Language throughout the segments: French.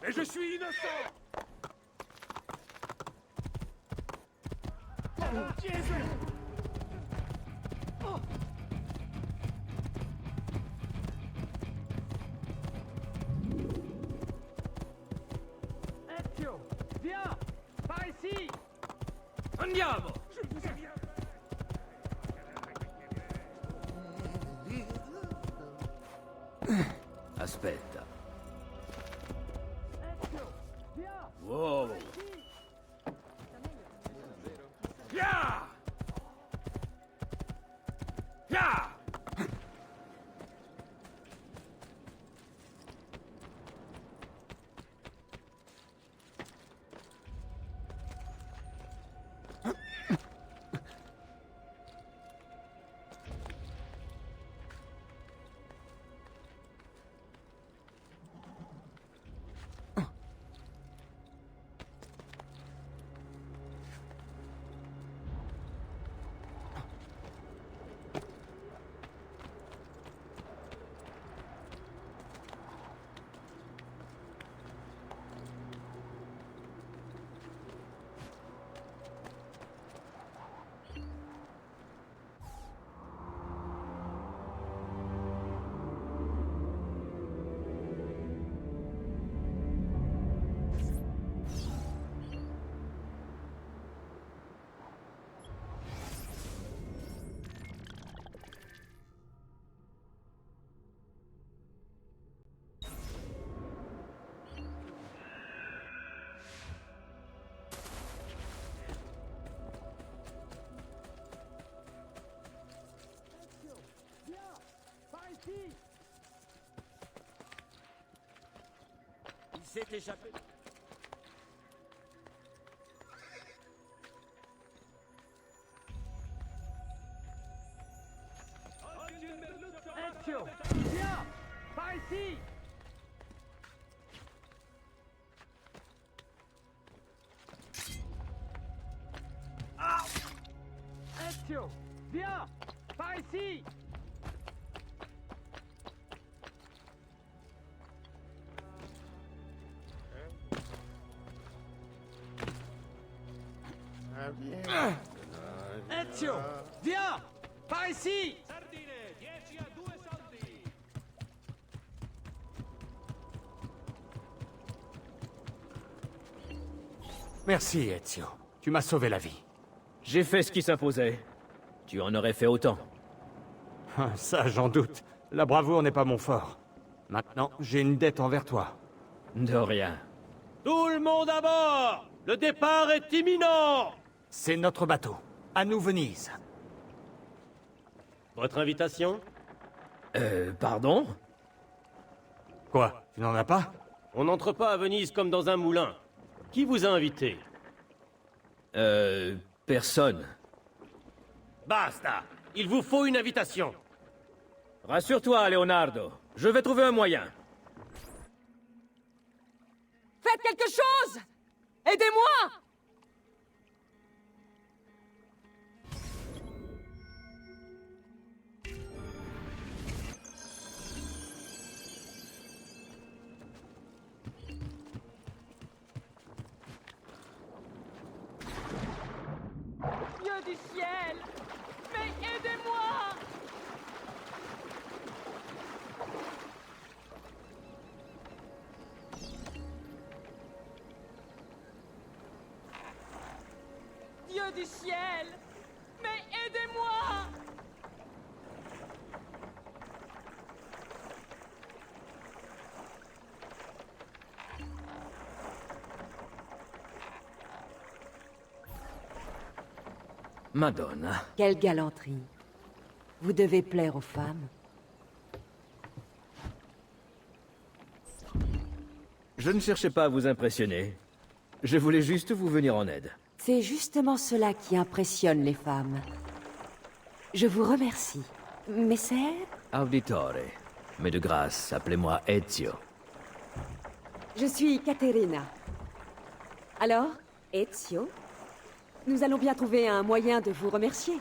Et je suis innocent. Ezio, viens! Par ici! Andiamo! Je vous ai bien... Aspetta. Ezio, viens! Wow. Par ici! Via! Via! Il s'est échappé. Ezio, viens! Par ici! Ezio, viens! Par ici! Ezio, viens! Par ici! Sardine, 10 a 2 soldi. Merci, Ezio. Tu m'as sauvé la vie. J'ai fait ce qui s'imposait. Tu en aurais fait autant. Ça, j'en doute. La bravoure n'est pas mon fort. Maintenant, j'ai une dette envers toi. De rien. Tout le monde à bord! Le départ est imminent! C'est notre bateau. À nous, Venise. Votre invitation? Pardon? Quoi? Tu n'en as pas? On n'entre pas à Venise comme dans un moulin. Qui vous a invité? Personne. Basta! Il vous faut une invitation. Rassure-toi, Leonardo. Je vais trouver un moyen. Faites quelque chose! Aidez-moi! Dieu du ciel! Mais aidez-moi! Dieu du ciel! Mais aidez-moi! Madonna. Quelle galanterie. Vous devez plaire aux femmes. Je ne cherchais pas à vous impressionner. Je voulais juste vous venir en aide. C'est justement cela qui impressionne les femmes. Je vous remercie. Messer? Auditore. Mais de grâce, appelez-moi Ezio. Je suis Caterina. Alors, Ezio? Nous allons bien trouver un moyen de vous remercier.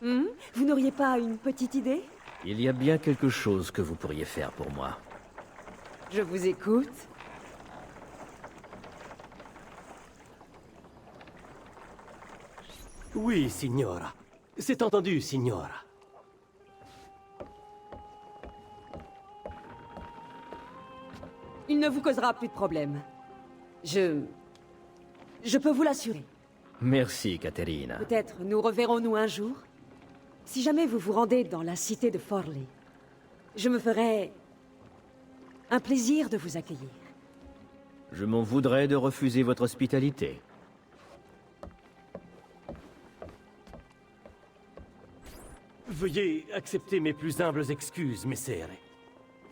Vous n'auriez pas une petite idée? Il y a bien quelque chose que vous pourriez faire pour moi. Je vous écoute. Oui, signora. C'est entendu, signora. Il ne vous causera plus de problème. Je peux vous l'assurer. Merci, Caterina. Peut-être nous reverrons-nous un jour. Si jamais vous vous rendez dans la cité de Forley, je me ferai un plaisir de vous accueillir. Je m'en voudrais de refuser votre hospitalité. Veuillez accepter mes plus humbles excuses, messere.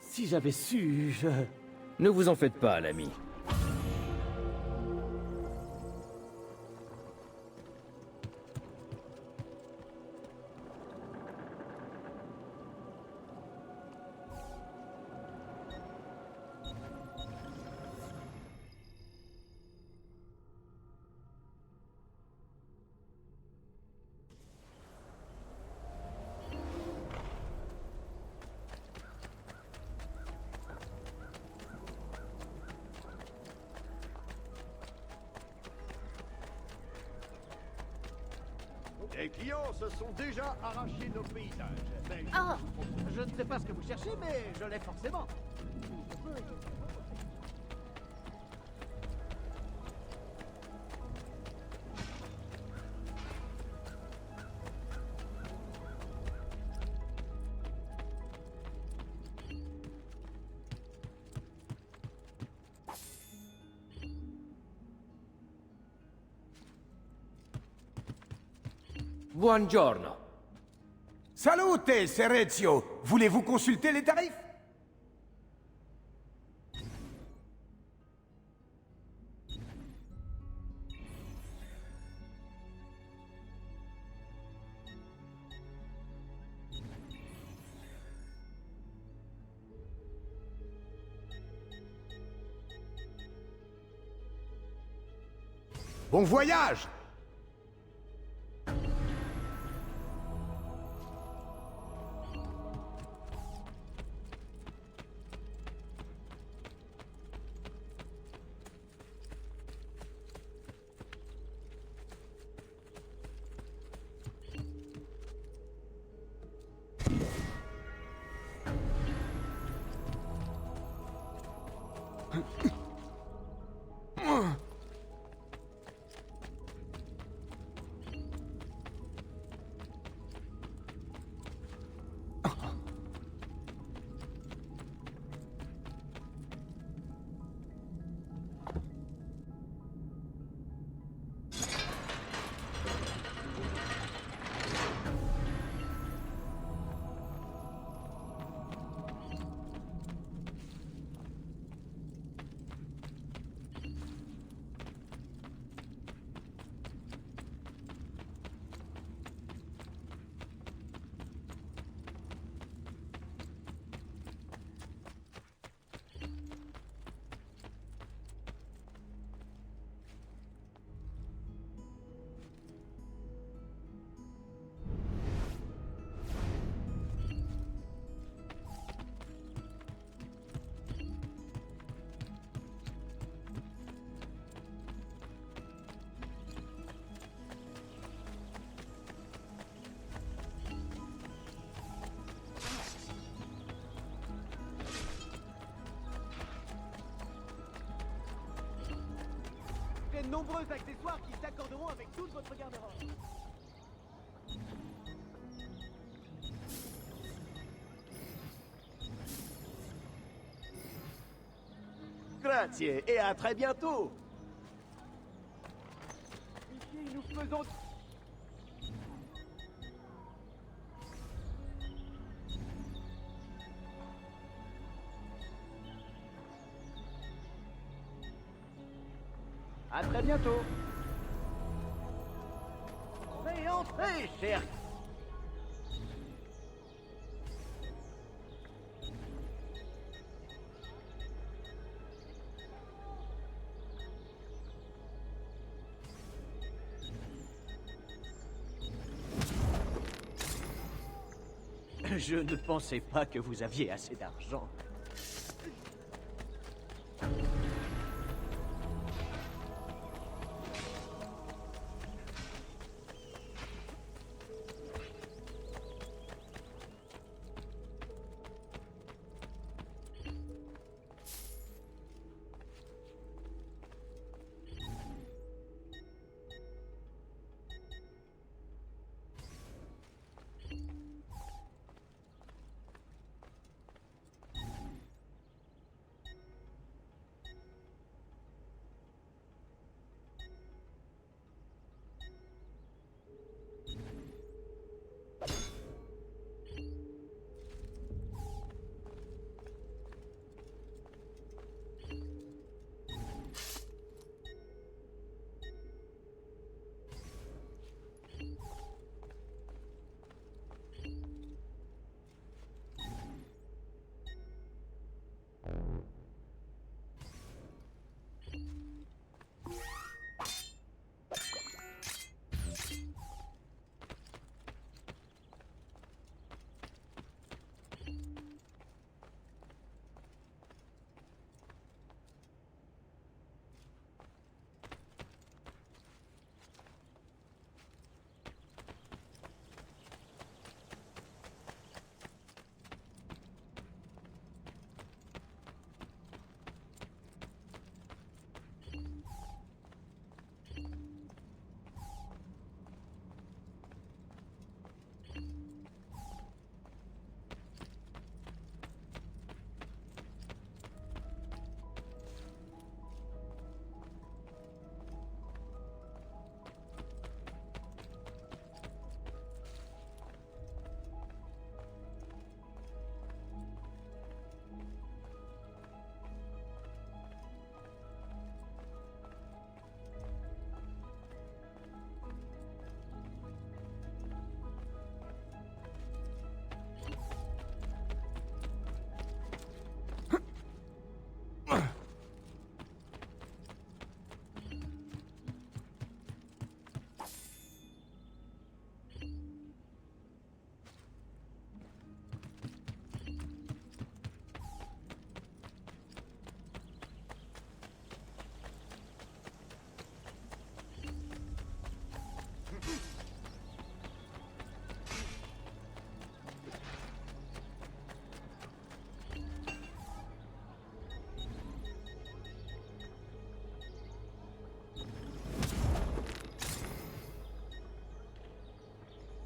Si j'avais su, je... Ne vous en faites pas, l'ami. Les clients se sont déjà arrachés nos paysages. Mais Ah, je ne sais pas ce que vous cherchez, mais je l'ai forcément. Buongiorno. Salute, Serezio. Voulez-vous consulter les tarifs? Bon voyage! J'ai de nombreux accessoires qui s'accorderont avec toute votre garde-robe. grazie et à très bientôt. Ici, nous faisons... À très bientôt. Entrez, cher. Je ne pensais pas que vous aviez assez d'argent.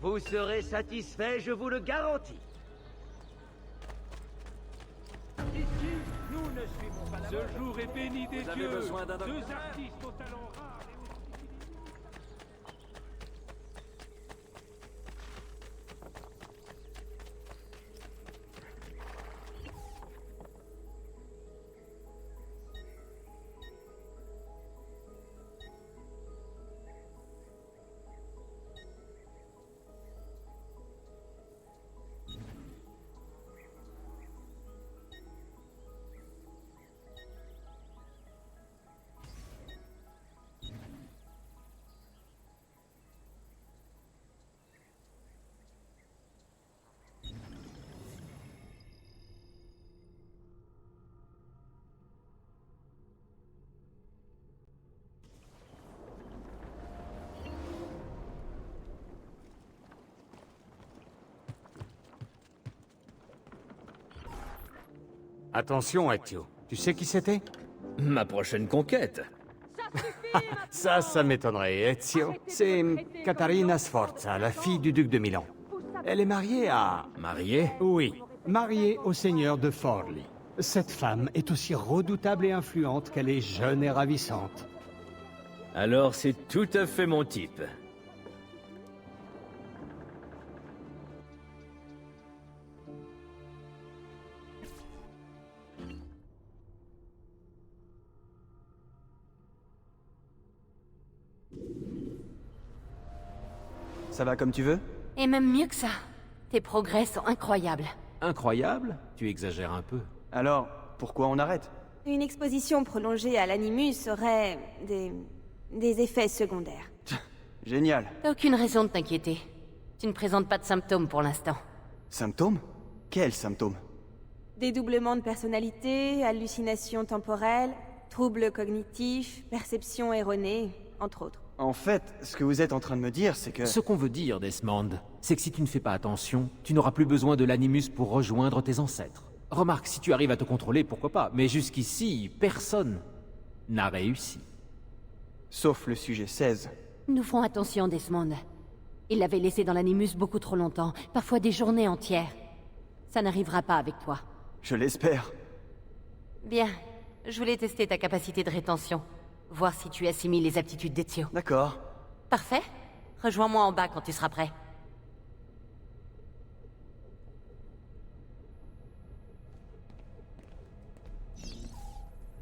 Vous serez satisfait, je vous le garantis. Ici, nous ne suivons pas la mode. Ce jour est béni des Vous avez dieux. besoin d'un Deux docteur artistes au talent rare. Attention, Ezio. Tu sais qui c'était? Ma prochaine conquête. Ça m'étonnerait, Ezio. C'est Caterina Sforza, la fille du duc de Milan. Elle est mariée à... Marié? Oui, mariée au seigneur de Forli. Cette femme est aussi redoutable et influente qu'elle est jeune et ravissante. Alors c'est tout à fait mon type. Ça va comme tu veux? Et même mieux que ça. Tes progrès sont incroyables. Incroyable? Tu exagères un peu. Alors, pourquoi on arrête? Une exposition prolongée à l'animus aurait des effets secondaires. Génial. T'as aucune raison de t'inquiéter. Tu ne présentes pas de symptômes pour l'instant. Symptômes? Quels symptômes? Dédoublement de personnalité, hallucinations temporelles, troubles cognitifs, perception erronée, entre autres. En fait, ce que vous êtes en train de me dire, c'est que... Ce qu'on veut dire, Desmond, c'est que si tu ne fais pas attention, tu n'auras plus besoin de l'animus pour rejoindre tes ancêtres. Remarque, si tu arrives à te contrôler, pourquoi pas, mais jusqu'ici, personne n'a réussi. Sauf le sujet 16. Nous ferons attention, Desmond. Il l'avait laissé dans l'animus beaucoup trop longtemps, parfois des journées entières. Ça n'arrivera pas avec toi. Je l'espère. Bien, je voulais tester ta capacité de rétention. Voir si tu assimiles les aptitudes d'Ezio. D'accord. Parfait. Rejoins-moi en bas quand tu seras prêt.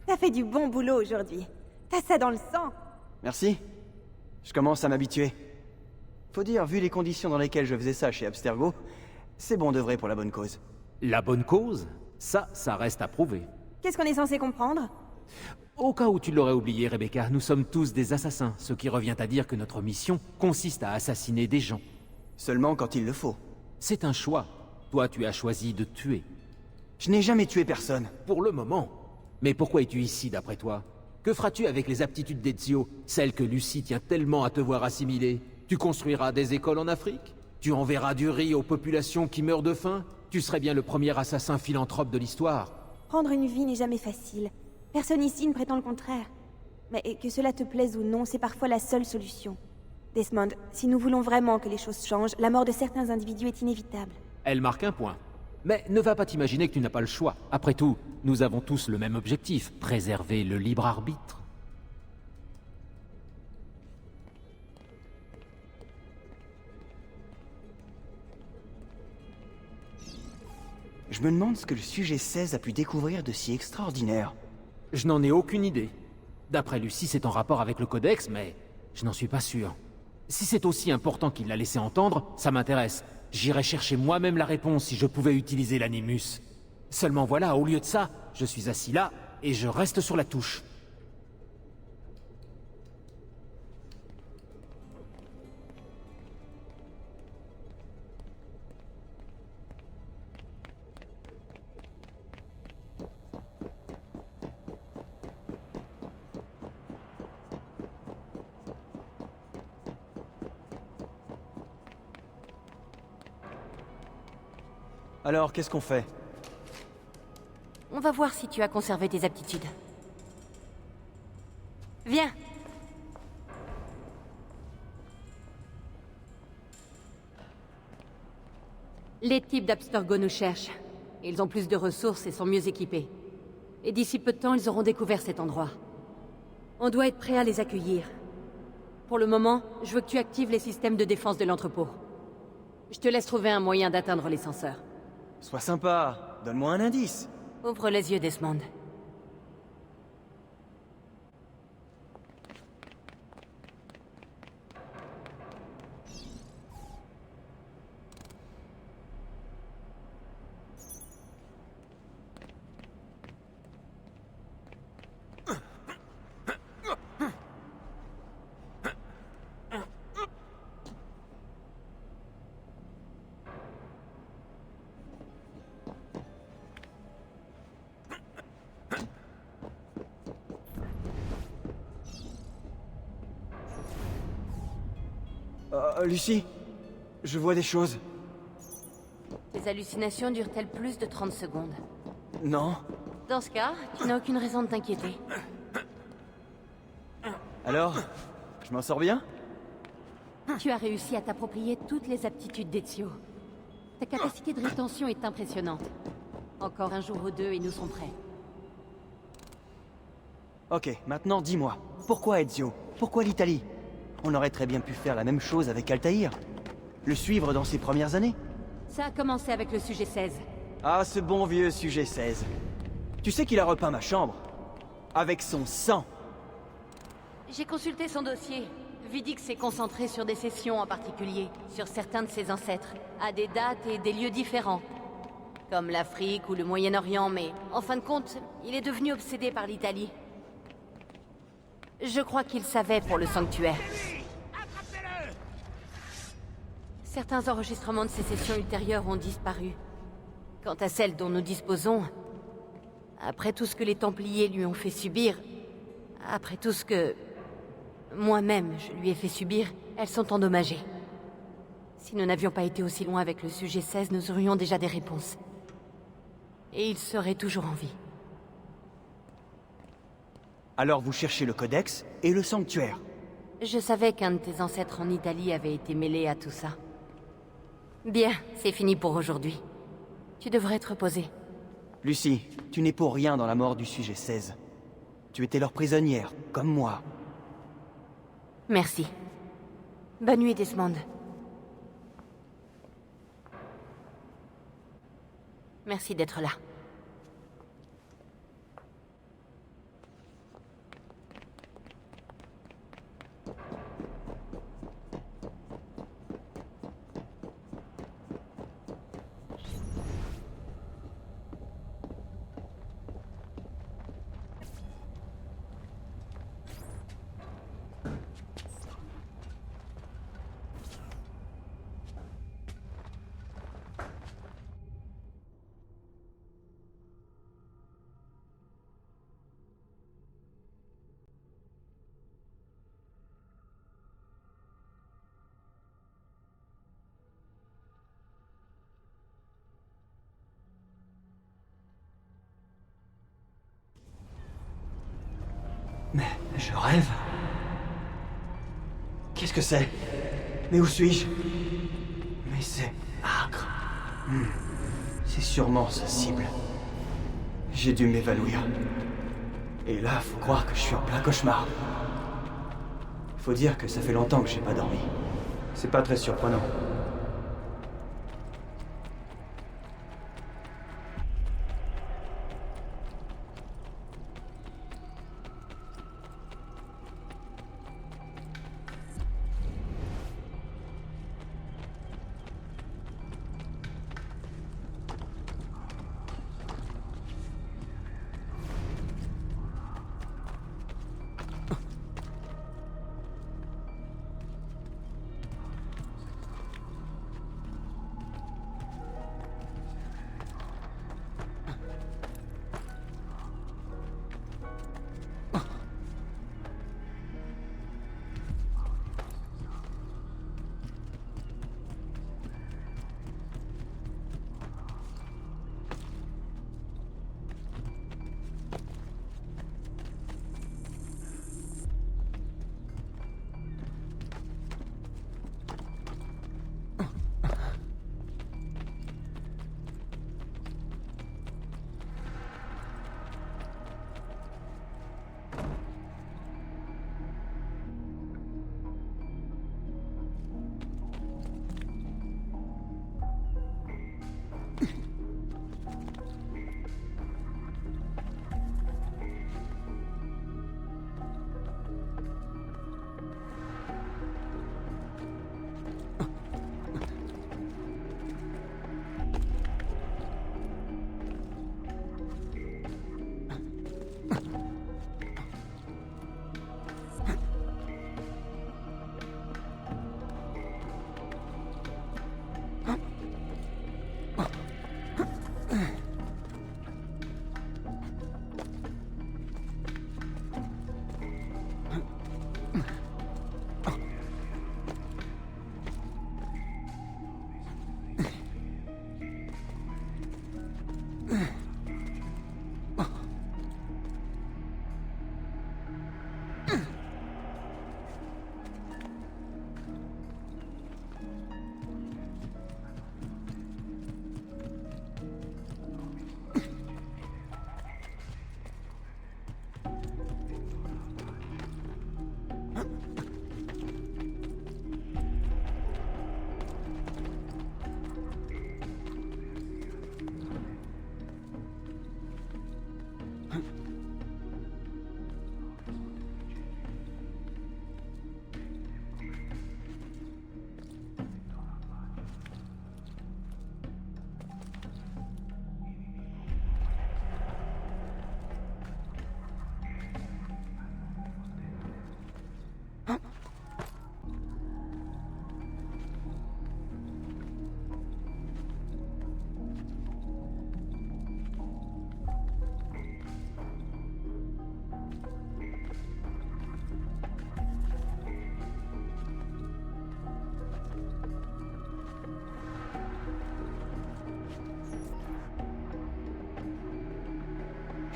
T'as fait du bon boulot aujourd'hui. T'as ça dans le sang. Merci. Je commence à m'habituer. Faut dire, vu les conditions dans lesquelles je faisais ça chez Abstergo, c'est bon de vrai pour la bonne cause. La bonne cause? Ça reste à prouver. Qu'est-ce qu'on est censé comprendre? Au cas où tu l'aurais oublié, Rebecca, nous sommes tous des assassins, ce qui revient à dire que notre mission consiste à assassiner des gens. Seulement quand il le faut. C'est un choix. Toi, tu as choisi de tuer. Je n'ai jamais tué personne. Pour le moment. Mais pourquoi es-tu ici, d'après toi? Que feras-tu avec les aptitudes d'Ezio, celles que Lucie tient tellement à te voir assimiler? Tu construiras des écoles en Afrique? Tu enverras du riz aux populations qui meurent de faim? Tu serais bien le premier assassin philanthrope de l'histoire. Prendre une vie n'est jamais facile. Personne ici ne prétend le contraire. Mais que cela te plaise ou non, c'est parfois la seule solution. Desmond, si nous voulons vraiment que les choses changent, la mort de certains individus est inévitable. Elle marque un point. Mais ne va pas t'imaginer que tu n'as pas le choix. Après tout, nous avons tous le même objectif, préserver le libre arbitre. Je me demande ce que le sujet 16 a pu découvrir de si extraordinaire. Je n'en ai aucune idée. D'après Lucie, c'est en rapport avec le codex, mais je n'en suis pas sûr. Si c'est aussi important qu'il l'a laissé entendre, ça m'intéresse. J'irai chercher moi-même la réponse si je pouvais utiliser l'animus. Seulement voilà, au lieu de ça, je suis assis là et je reste sur la touche. Alors, qu'est-ce qu'on fait? On va voir si tu as conservé tes aptitudes. Viens. Les types d'Abstergo nous cherchent. Ils ont plus de ressources et sont mieux équipés. Et d'ici peu de temps, ils auront découvert cet endroit. On doit être prêt à les accueillir. Pour le moment, je veux que tu actives les systèmes de défense de l'entrepôt. Je te laisse trouver un moyen d'atteindre les senseurs. Sois sympa, donne-moi un indice. Ouvre les yeux, Desmond. Lucie, je vois des choses. Tes hallucinations durent-elles plus de 30 secondes? Non. Dans ce cas, tu n'as aucune raison de t'inquiéter. Alors, je m'en sors bien? Tu as réussi à t'approprier toutes les aptitudes d'Ezio. Ta capacité de rétention est impressionnante. Encore un jour ou deux et nous serons prêts. Ok, maintenant dis-moi, pourquoi Ezio? Pourquoi l'Italie? On aurait très bien pu faire la même chose avec Altaïr. Le suivre dans ses premières années. Ça a commencé avec le sujet 16. Ah, ce bon vieux sujet 16. Tu sais qu'il a repeint ma chambre. Avec son sang. J'ai consulté son dossier. Vidic s'est concentré sur des sessions en particulier, sur certains de ses ancêtres, à des dates et des lieux différents. Comme l'Afrique ou le Moyen-Orient, mais en fin de compte, il est devenu obsédé par l'Italie. Je crois qu'il savait pour le sanctuaire. Certains enregistrements de ces sessions ultérieures ont disparu. Quant à celles dont nous disposons, après tout ce que les Templiers lui ont fait subir, après tout ce que moi-même je lui ai fait subir, elles sont endommagées. Si nous n'avions pas été aussi loin avec le sujet 16, nous aurions déjà des réponses. Et il serait toujours en vie. Alors vous cherchez le codex et le sanctuaire. Je savais qu'un de tes ancêtres en Italie avait été mêlé à tout ça. Bien, c'est fini pour aujourd'hui. Tu devrais te reposer. Lucie, tu n'es pour rien dans la mort du sujet 16. Tu étais leur prisonnière, comme moi. Merci. Bonne nuit, Desmond. Merci d'être là. Mais je rêve. Qu'est-ce que c'est? Mais où suis-je? Mais c'est âcre. C'est sûrement sa cible. J'ai dû m'évanouir. Et là, faut croire que je suis en plein cauchemar. Faut dire que ça fait longtemps que j'ai pas dormi. C'est pas très surprenant.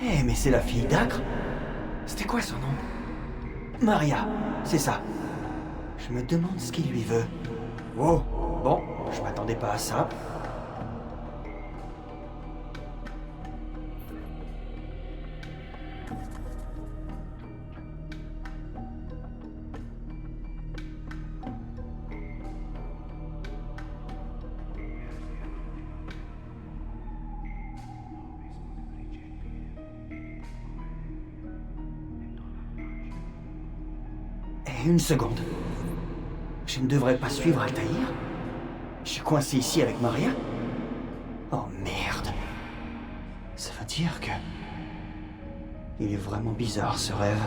Eh, mais c'est la fille d'Acre. C'était quoi son nom? Maria, c'est ça. Je me demande ce qu'il lui veut. Oh, bon, je m'attendais pas à ça. Une seconde. Je ne devrais pas suivre Altaïr? Je suis coincé ici avec Maria? Oh merde. Ça veut dire que... Il est vraiment bizarre ce rêve.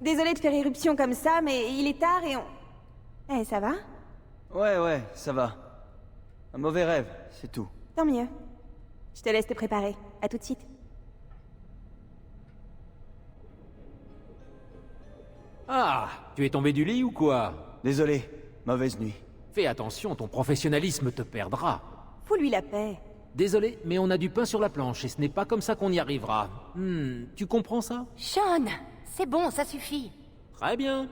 Désolée de faire éruption comme ça, mais il est tard et on... Eh, ça va? Ouais, ça va. Un mauvais rêve, c'est tout. Tant mieux. Je te laisse te préparer. À tout de suite. Ah, tu es tombé du lit ou quoi? Désolé, mauvaise nuit. Fais attention, ton professionnalisme te perdra. Fous-lui la paix. Désolé, mais on a du pain sur la planche et ce n'est pas comme ça qu'on y arrivera. Tu comprends ça? Sean, c'est bon, ça suffit. Très bien.